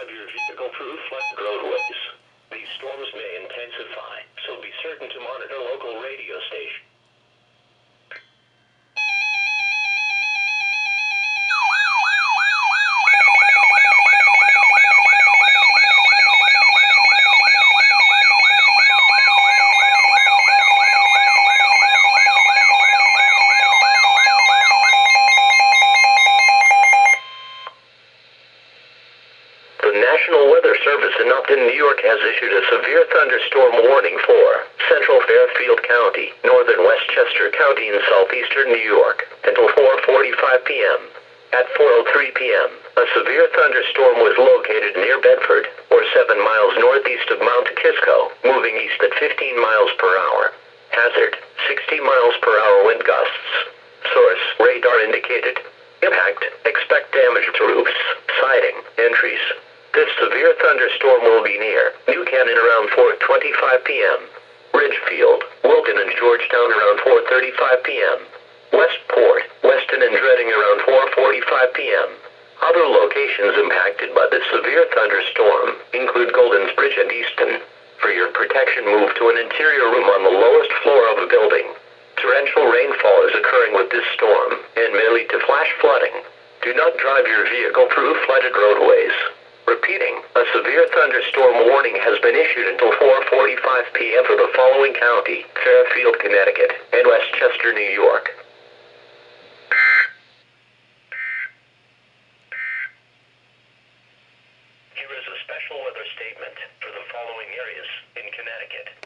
of your vehicle through flooded roadways. These storms may intensify, so be certain to monitor local radio stations. The National Weather Service in Upton, New York has issued a severe thunderstorm warning for central Fairfield County, northern Westchester County, and southeastern New York until 4:45 p.m. At 4:03 p.m., a severe thunderstorm was located near Bedford, or 7 miles northeast of Mount Kisco, moving east at 15 miles per hour. Hazard, 60 miles per hour wind gusts. Source, radar indicated. Impact, expect damage to roofs, siding, and trees. This severe thunderstorm will be near New Canaan around 4:25 p.m. Ridgefield, Wilton, and Georgetown around 4:35 p.m. Westport, Weston, and Reading around 4:45 p.m. Other locations impacted by this severe thunderstorm include Golden's Bridge and Easton. For your protection, move to an interior room on the lowest floor of a building. Torrential rainfall is occurring with this storm and may lead to flash flooding. Do not drive your vehicle through flooded roadways. Repeating, a severe thunderstorm warning has been issued until 4:45 p.m. for the following county: Fairfield, Connecticut, and Westchester, New York.